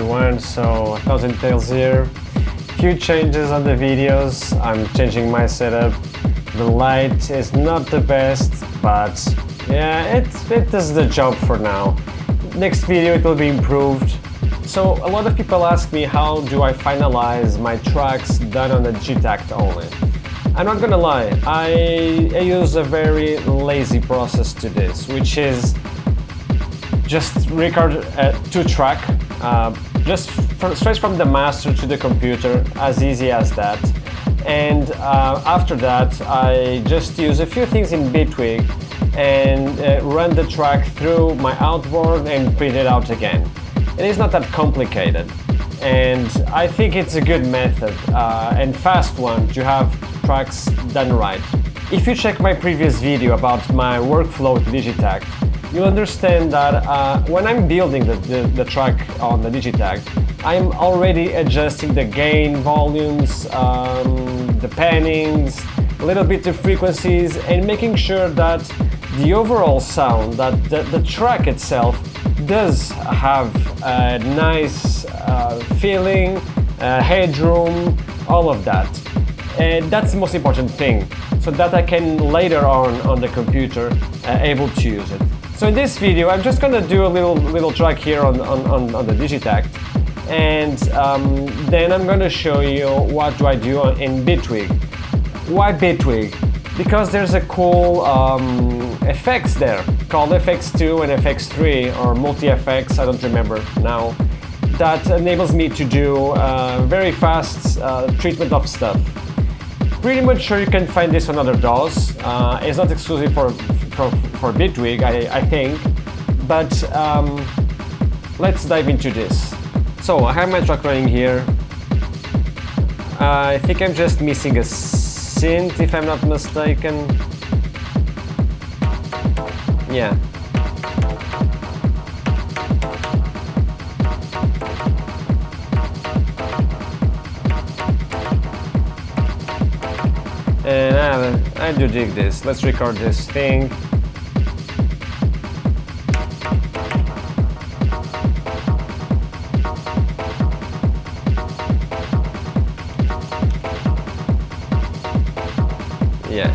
everyone, so 1000 Tales here. Few changes on the videos. I'm changing my setup. The light is not the best, but yeah, it does the job for now. Next video it will be improved. So a lot of people ask me how do I finalize my tracks done on the Digitakt only. I'm not gonna lie, I use a very lazy process to this, which is just record a 2-track, straight from the master to the computer, as easy as that. And after that, I just use a few things in Bitwig and run the track through my outboard and print it out again. It is not that complicated, and I think it's a good method and fast one to have tracks done right. If you check my previous video about my workflow with Digitakt, you'll understand that when I'm building the track on the Digitakt, I'm already adjusting the gain volumes, the pannings, a little bit of frequencies, and making sure that the overall sound, that the track itself does have a nice feeling, headroom, all of that. And that's the most important thing, so that I can later on the computer able to use it. So in this video, I'm just gonna do a little track here on the Digitakt, and then I'm gonna show you what do I do in Bitwig. Why Bitwig? Because there's a cool effects there called FX2 and FX3 or multi-FX, I don't remember now, that enables me to do very fast treatment of stuff. Pretty much sure you can find this on other DAWs. It's not exclusive for Bitwig, I think, but let's dive into this. So I have my track running here. I think I'm just missing a synth, if I'm not mistaken. Yeah. And I do dig this. Let's record this thing. Yeah.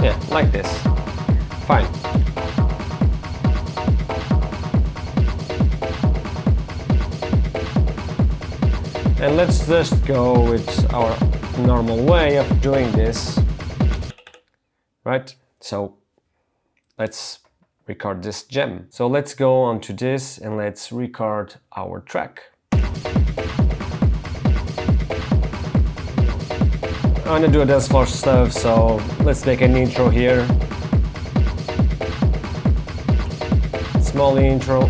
Yeah, like this. Fine. And let's just go with our normal way of doing this, right? So let's record this gem. So let's go on to this and let's record our track. I'm gonna do a dance floor stuff, so let's make an intro here. Small intro.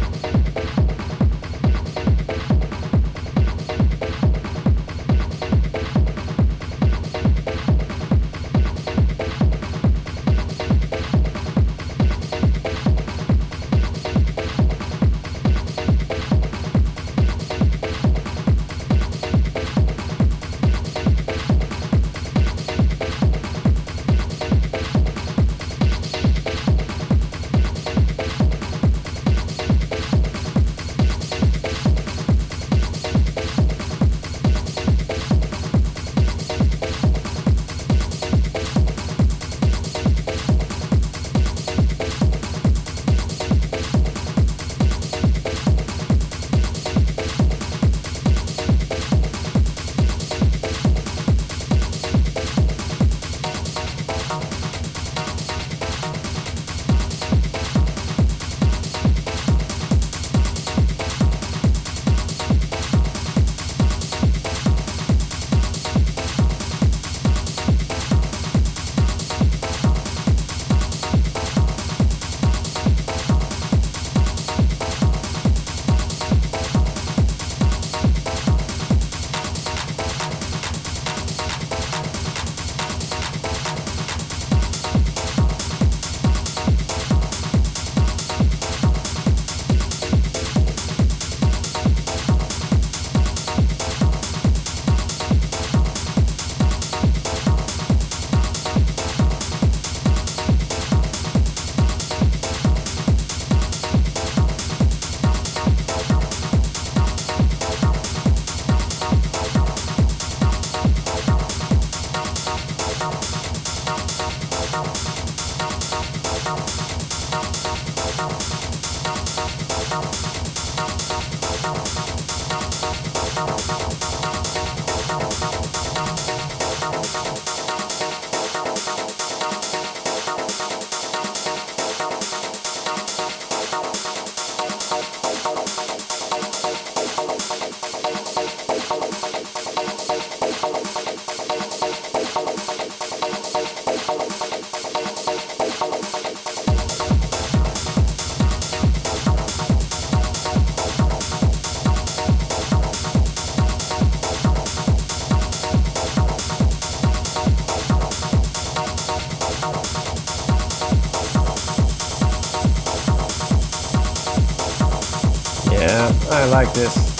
Yeah, I like this.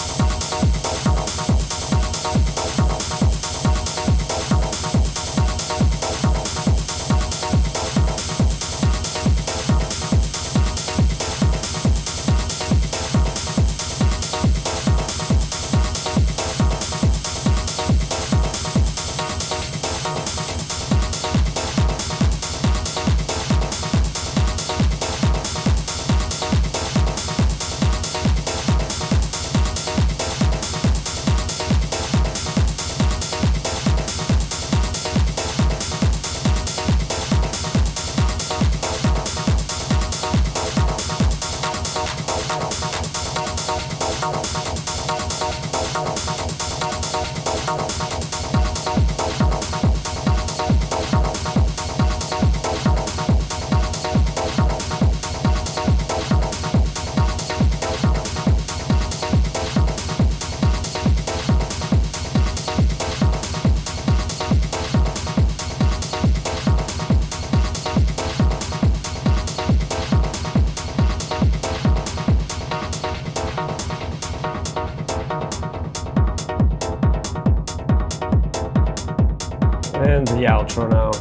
And the outro now.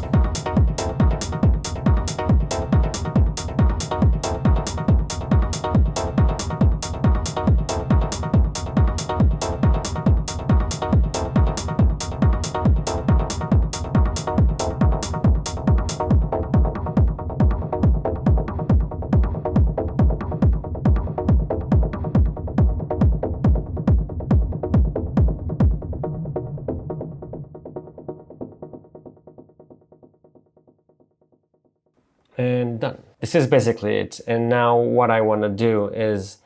And done. This is basically it. And now what I want to do is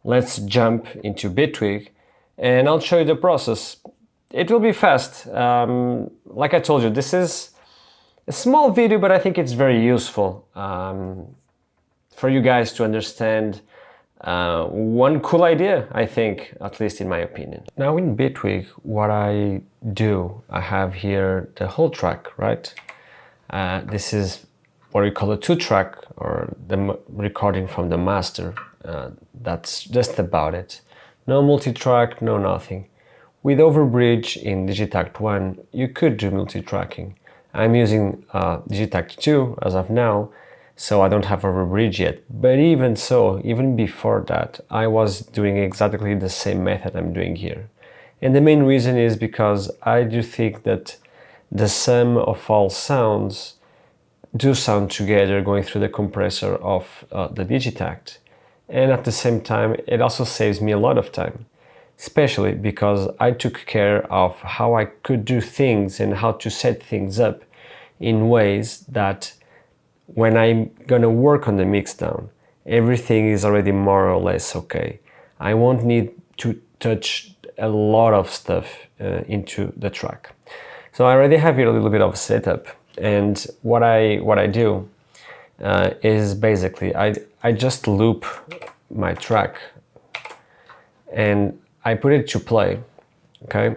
let's jump into Bitwig and I'll show you the process. It will be fast. Like I told you, this is a small video, but I think it's very useful for you guys to understand one cool idea, I think, at least in my opinion. Now in Bitwig, what I do, I have here the whole track, right? This is what we call a 2-track, or the recording from the master. That's just about it. No multi-track, no nothing. With Overbridge in Digitakt 1, you could do multi-tracking. I'm using Digitakt 2 as of now, so I don't have Overbridge yet. But even so, even before that, I was doing exactly the same method I'm doing here. And the main reason is because I do think that the sum of all sounds do sound together going through the compressor of the Digitakt. And at the same time, it also saves me a lot of time, especially because I took care of how I could do things and how to set things up in ways that when I'm gonna work on the mixdown, everything is already more or less okay. I won't need to touch a lot of stuff into the track. So I already have here a little bit of setup. And what I do is basically I just loop my track and I put it to play, okay?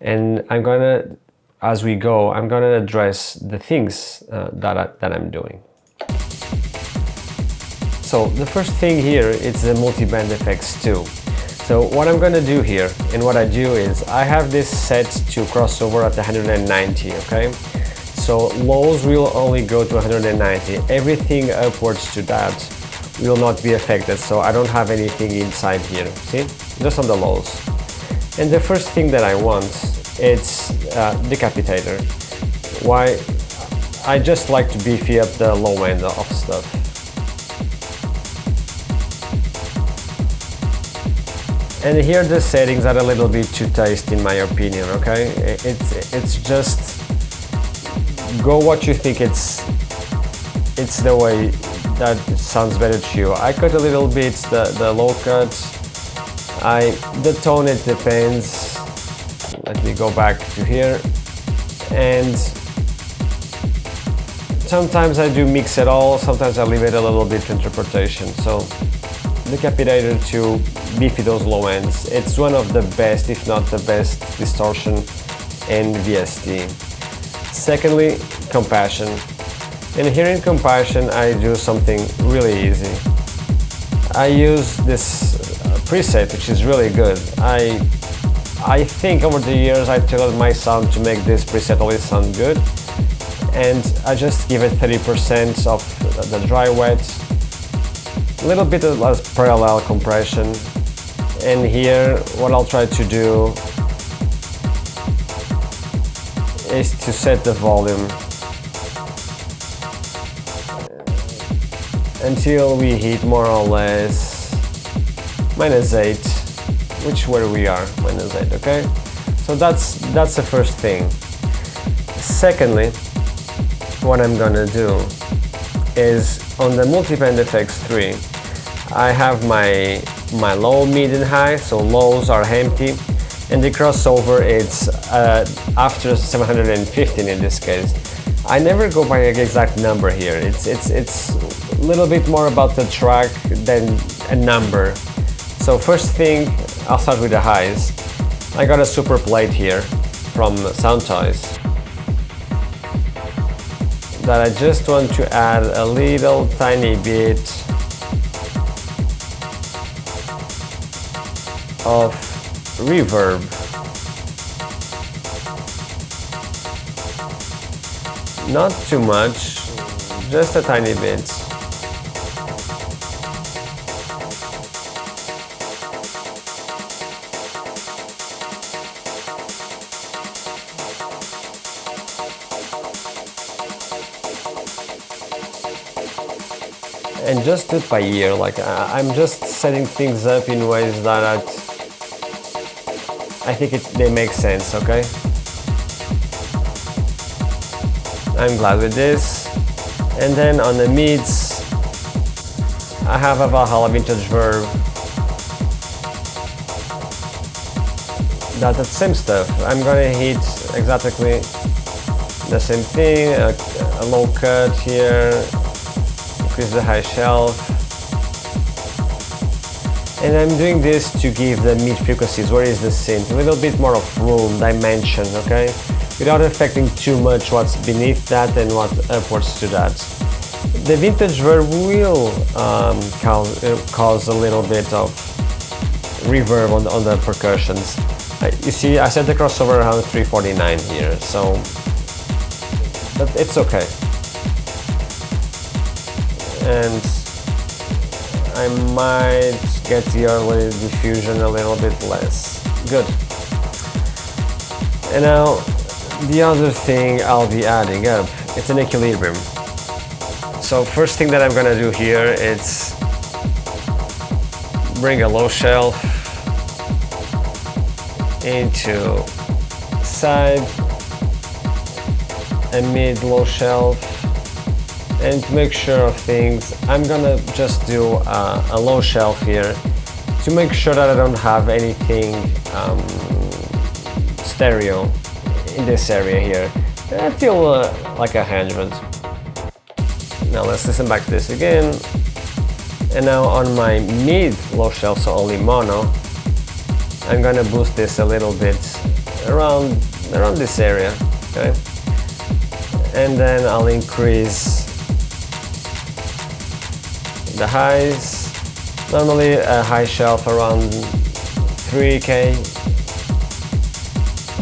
And I'm gonna, as we go, I'm gonna address the things that I'm doing. So the first thing here is the multi-band effects too. So what I'm gonna do here, and what I do is I have this set to crossover at 190, okay? So lows will only go to 190. Everything upwards to that will not be affected. So I don't have anything inside here. See? Just on the lows. And the first thing that I want is Decapitator. Why? I just like to beefy up the low end of stuff. And here the settings are a little bit too taste in my opinion, okay? It's just go what you think it's the way that it sounds better to you. I cut a little bit the low cut. The tone, it depends. Let me go back to here. And sometimes I do mix it all, sometimes I leave it a little bit to interpretation. So Decapitator to beefy those low ends. It's one of the best, if not the best, distortion in VST. Secondly, Compassion. And here in Compassion I do something really easy. I use this preset, which is really good. I think over the years I tailored my sound to make this preset always sound good, and I just give it 30% of the dry wet, a little bit of less parallel compression, and here what I'll try to do is to set the volume until we hit more or less -8, which where we are, -8, okay? So that's the first thing. Secondly, what I'm gonna do is on the Multiband FX3, I have my low, mid and high, so lows are empty, and the crossover it's after 715 in this case. I never go by an exact number here. It's a little bit more about the track than a number. So first thing, I'll start with the highs. I got a super plate here from Sound Toys that I just want to add a little tiny bit of reverb. Not too much, just a tiny bit. And just do it by ear, like I'm just setting things up in ways that I think they make sense, okay? I'm glad with this. And then on the mids, I have a Valhalla Vintage Verb. That's the same stuff. I'm gonna hit exactly the same thing, a low cut here, increase the high shelf. And I'm doing this to give the mid frequencies, where is the synth, a little bit more of room, dimension, okay? Without affecting too much what's beneath that and what upwards to that. The Vintage Verb will cause a little bit of reverb on the percussions. You see, I set the crossover around 349 here, so but it's okay. And I might get the early diffusion a little bit less. Good. And now the other thing I'll be adding up, it's an equilibrium. So first thing that I'm gonna do here is bring a low shelf into side, a mid low shelf, and to make sure of things, I'm gonna just do a low shelf here to make sure that I don't have anything stereo in this area here until like 100. Now let's listen back to this again. And now on my mid low shelf, so only mono, I'm gonna boost this a little bit around this area, okay? And then I'll increase the highs. Normally a high shelf around 3K.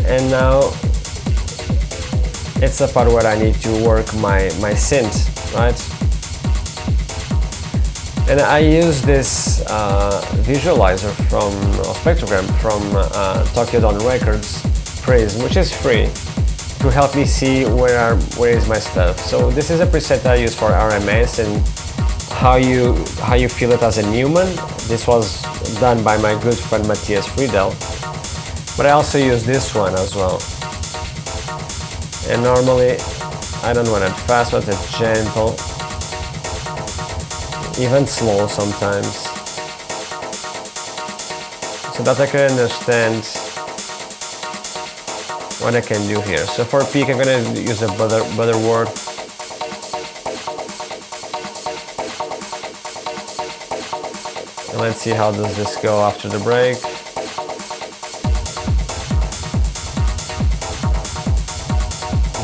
And now it's the part where I need to work my synth, right? And I use this visualizer from spectrogram from Tokyo Dawn Records Prism, which is free, to help me see where is my stuff. So this is a preset I use for RMS and how you feel it as a Newman. This was done by my good friend Matthias Friedel, but I also use this one as well. And normally I don't want it fast, but it's gentle, even slow sometimes, so that I can understand what I can do here. So for peak, I'm gonna use a Butterworth. And let's see how does this go after the break.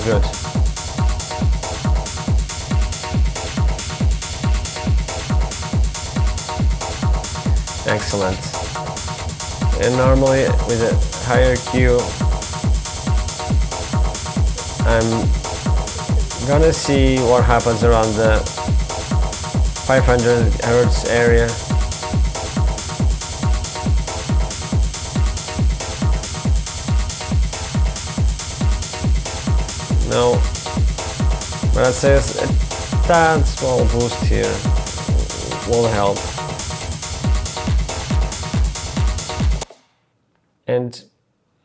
Good. Excellent. And normally with a higher Q, I'm gonna see what happens around the 500 Hz area. No, but it says that small boost here will help. And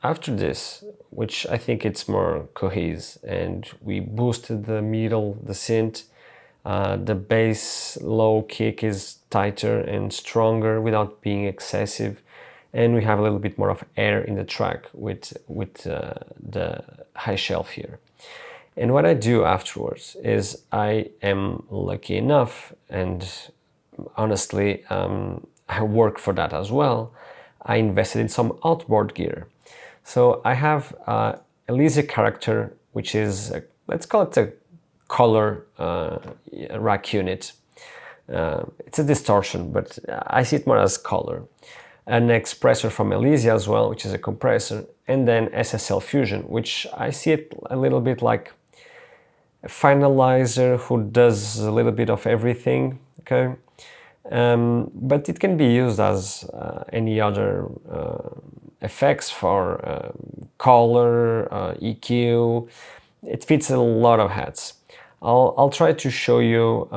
after this, which I think it's more cohesive, and we boosted the middle, the synth, the bass low kick is tighter and stronger without being excessive, and we have a little bit more of air in the track with the high shelf here. And what I do afterwards is I am lucky enough, and honestly I work for that as well, I invested in some outboard gear. So I have Elysia Karacter, which is, let's call it a color rack unit. It's a distortion, but I see it more as color. An Xpressor from Elysia as well, which is a compressor, and then SSL Fusion, which I see it a little bit like a finalizer who does a little bit of everything, okay? But it can be used as any other effects for color, EQ. It fits a lot of hats. I'll try to show you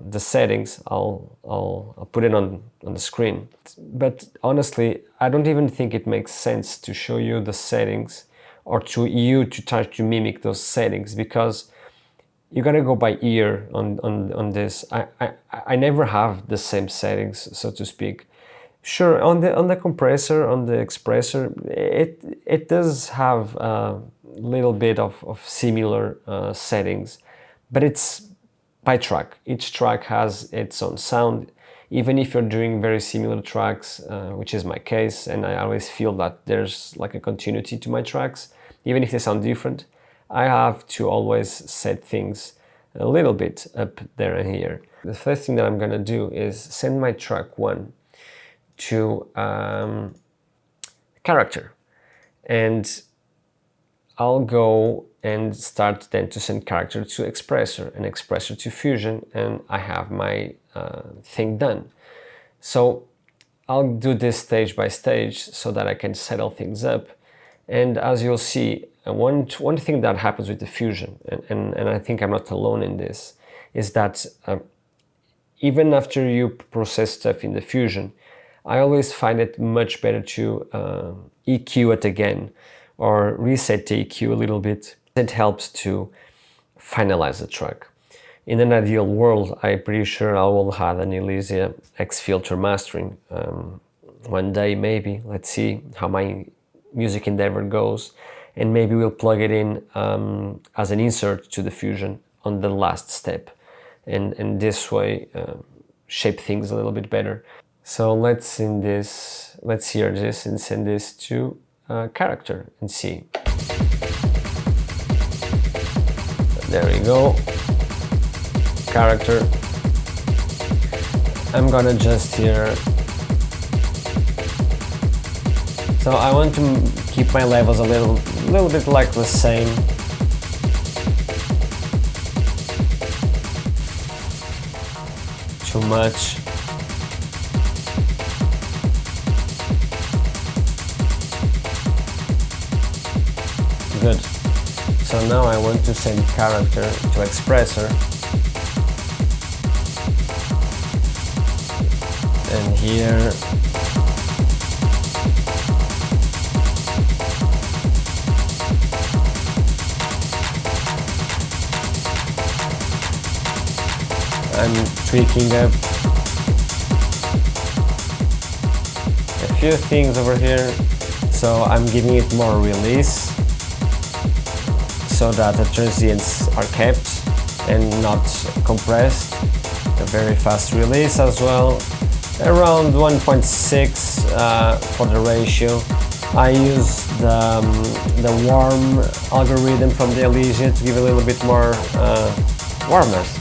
the settings. I'll put it on the screen. But honestly, I don't even think it makes sense to show you the settings or to try to mimic those settings, because you gotta go by ear on this. I never have the same settings, so to speak. Sure, on the compressor, on the Xpressor, it does have a little bit of similar settings, but it's by track. Each track has its own sound. Even if you're doing very similar tracks, which is my case, and I always feel that there's like a continuity to my tracks, even if they sound different, I have to always set things a little bit up there and here. The first thing that I'm gonna do is send my track 1 to Karacter, and I'll go and start then to send Karacter to Xpressor and Xpressor to Fusion, and I have my thing done. So I'll do this stage by stage so that I can settle things up. And as you'll see, one thing that happens with the Fusion, and I think I'm not alone in this, is that even after you process stuff in the Fusion, I always find it much better to EQ it again or reset the EQ a little bit. It helps to finalize the track. In an ideal world, I'm pretty sure I will have an Elysia X filter mastering one day, maybe. Let's see how my music endeavor goes, and maybe we'll plug it in as an insert to the Fusion on the last step, and this way shape things a little bit better. So let's hear this and send this to Karacter and see. There we go. Karacter. I'm gonna adjust here. So I want to keep my levels a little bit like the same. Too much. Good. So now I want to send Karacter to Xpressor. And here I'm tweaking up a few things over here. So I'm giving it more release, so that the transients are kept and not compressed. A very fast release as well, around 1.6 for the ratio. I use the warm algorithm from the Elysia to give a little bit more warmness.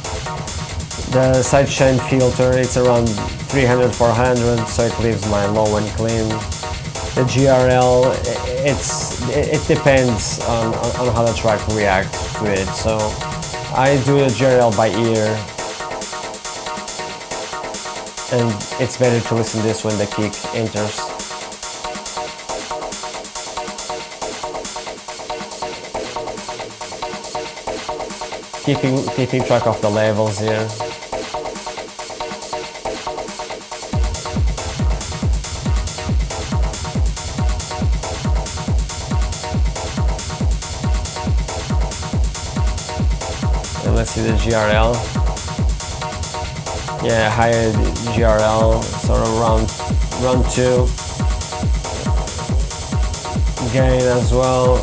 The sidechain filter, it's around 300-400, so it leaves my Lowend clean. The GRL, it depends on how the track reacts to it. So I do the GRL by ear, and it's better to listen to this when the kick enters. Keeping track of the levels here. And let's see the GRL. Yeah, higher GRL, sort of round 2. Gain as well,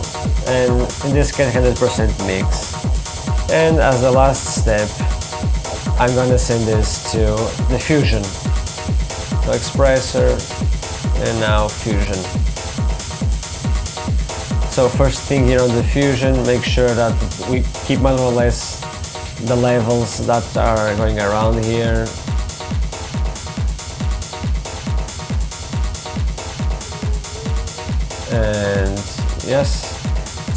and in this case 100% mix. And as the last step, I'm gonna send this to the Fusion. So Xpressor, and now Fusion. So first thing here on the Fusion, make sure that we keep more or less the levels that are going around here. And yes,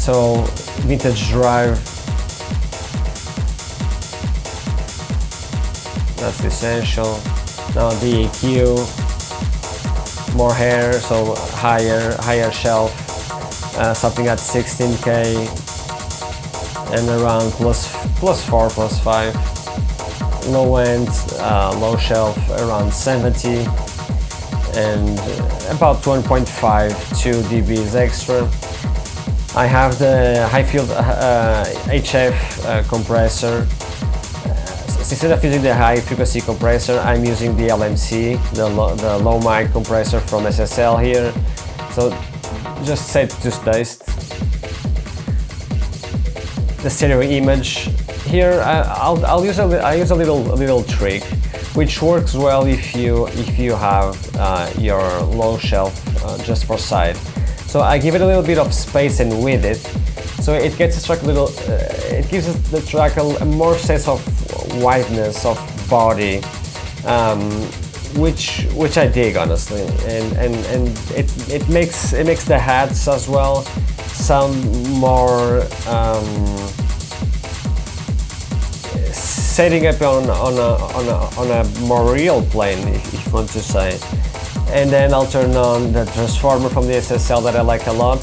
so vintage drive, that's essential. Now the EQ, more hair, so higher shelf, something at 16K and around plus 4, plus 5. Lowend, low shelf around 70 and about 1.52 dBs extra. I have the high field HF compressor. Instead of using the high frequency compressor, I'm using the LMC, the low mic compressor from SSL here. So just set to taste. The stereo image here, I use a little trick, which works well if you have your low shelf just for side. So I give it a little bit of space and width it, so it gets the track it gives the track a more sense of wideness of body, which I dig honestly, and it makes the hats as well sound more setting up on a more real plane, if you want to say. And then I'll turn on the transformer from the SSL that I like a lot,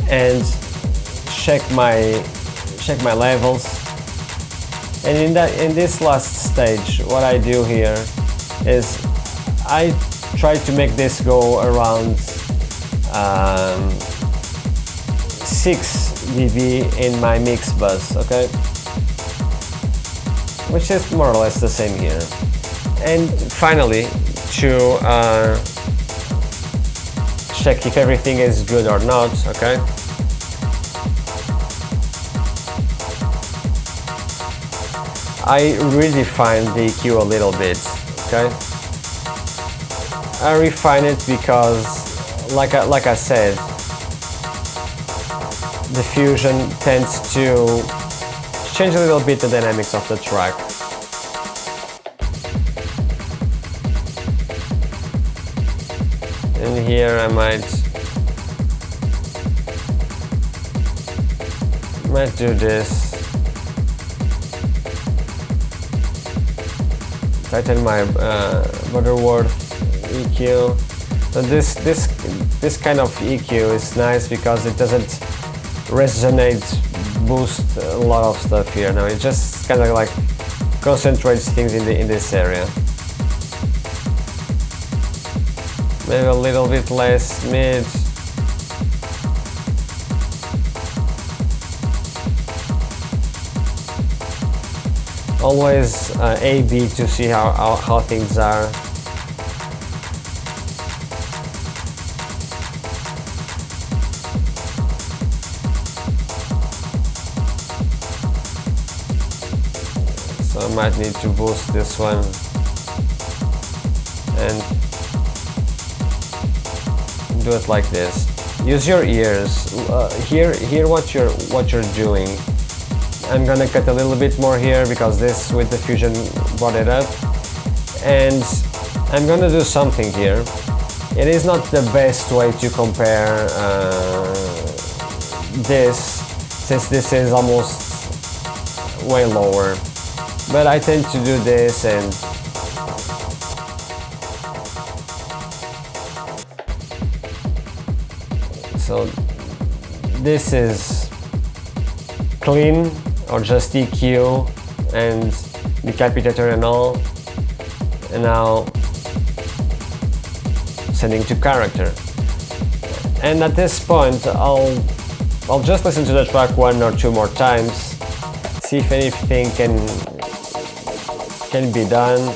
and check my levels. And in this last stage, what I do here is I try to make this go around 6 dB in my mix bus, okay? Which is more or less the same here. And finally, to check if everything is good or not, okay? I redefine the EQ a little bit, okay? I refine it because, like I said, the Fusion tends to change a little bit the dynamics of the track. And here I might do this. Tighten my Butterworth EQ. So this kind of EQ is nice because it doesn't resonate, boost a lot of stuff here. Now it just kind of like concentrates things in this area. Maybe a little bit less mid. Always A/B to see how things are. So I might need to boost this one and do it like this. Use your ears. Hear what you're doing. I'm gonna cut a little bit more here because this with the Fusion brought it up, and I'm gonna do something here It is not the best way to compare this, since this is almost way lower, but I tend to do this, and so this is clean or just EQ and decapitator and all, and now sending to character. And at this point I'll just listen to the track 1 or 2 more times, see if anything can be done.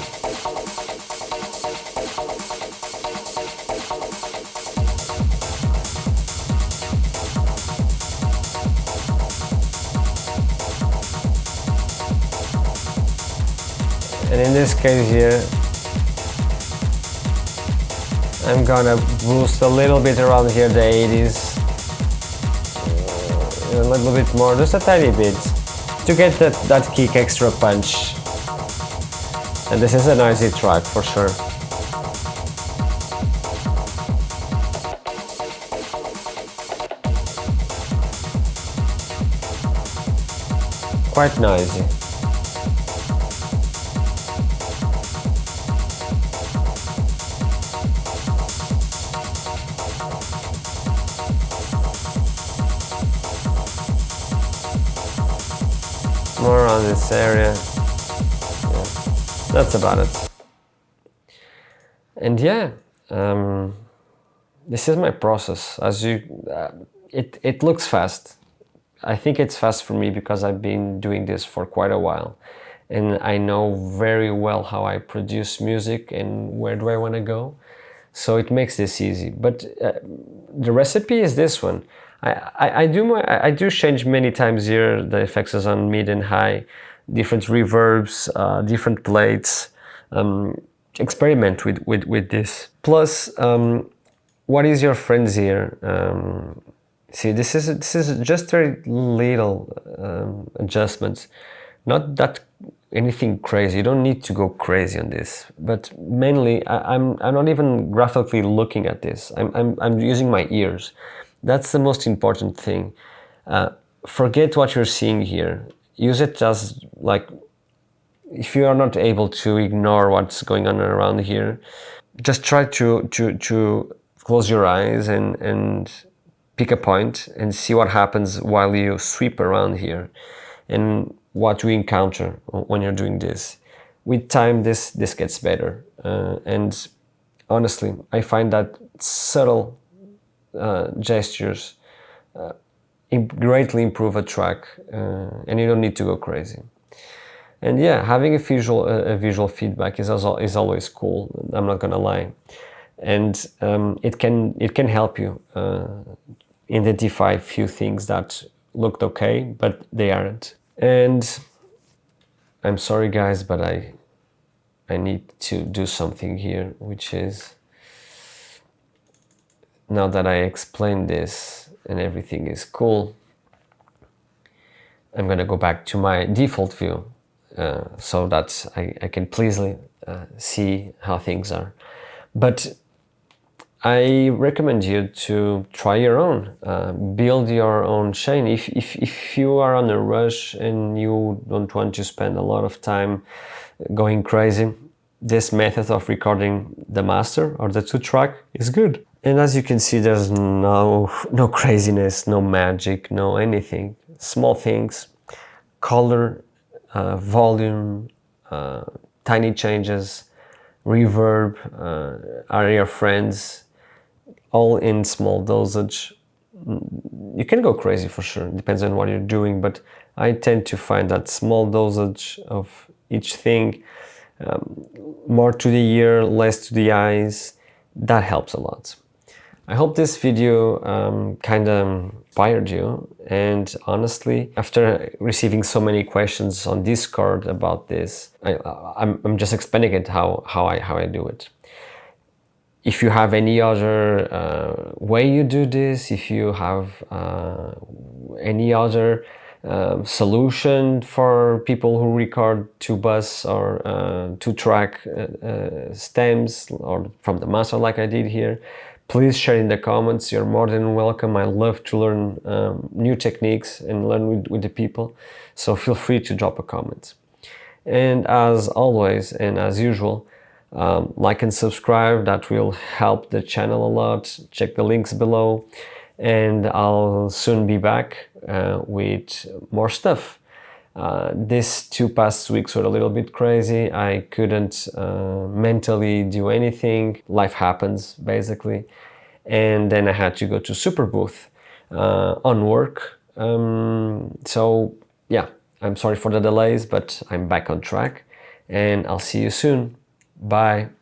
And in this case here, I'm gonna boost a little bit around here, the 80s, a little bit more, just a tiny bit, to get that kick extra punch. And this is a noisy track for sure. Quite noisy. More around this area. Yeah, that's about it. And yeah, this is my process. As you, it looks fast. I think it's fast for me because I've been doing this for quite a while, and I know very well how I produce music and where do I want to go. So it makes this easy. But the recipe is this one. I do change many times here the effects on mid and high, different reverbs, different plates. Experiment with this. Plus, what is your friends here? See, this is just very little adjustments, not that anything crazy. You don't need to go crazy on this. But mainly, I'm not even graphically looking at this. I'm using my ears. That's the most important thing. Forget what you're seeing here. Use it as like, if you are not able to ignore what's going on around here, just try to close your eyes and pick a point and see what happens while you sweep around here and what we encounter when you're doing this. With time, this gets better. And honestly, I find that subtle gestures greatly improve a track, and you don't need to go crazy. And yeah, having a visual feedback is always cool. I'm not gonna lie, and it can help you identify a few things that looked okay, but they aren't. And I'm sorry guys, but I need to do something here, which is, now that I explained this and everything is cool, I'm gonna go back to my default view so that I can pleasantly see how things are. But I recommend you to try your own, build your own chain. If you are on a rush and you don't want to spend a lot of time going crazy, this method of recording the master or the 2-track is good. And as you can see, there's no craziness, no magic, no anything. Small things, color, volume, tiny changes, reverb, are your friends, all in small dosage. You can go crazy for sure, depends on what you're doing, but I tend to find that small dosage of each thing, more to the ear, less to the eyes, that helps a lot. I hope this video kind of inspired you, and honestly, after receiving so many questions on Discord about this, I'm just explaining it how I do it. If you have any other way you do this, if you have any other solution for people who record to bus or to track stems or from the master like I did here, please share in the comments. You're more than welcome. I love to learn new techniques and learn with the people, so feel free to drop a comment. And as always and as usual, like and subscribe. That will help the channel a lot. Check the links below, and I'll soon be back with more stuff. These 2 past weeks were a little bit crazy. I couldn't mentally do anything. Life happens, basically. And then I had to go to Super Booth on work. So yeah, I'm sorry for the delays, but I'm back on track, and I'll see you soon. Bye.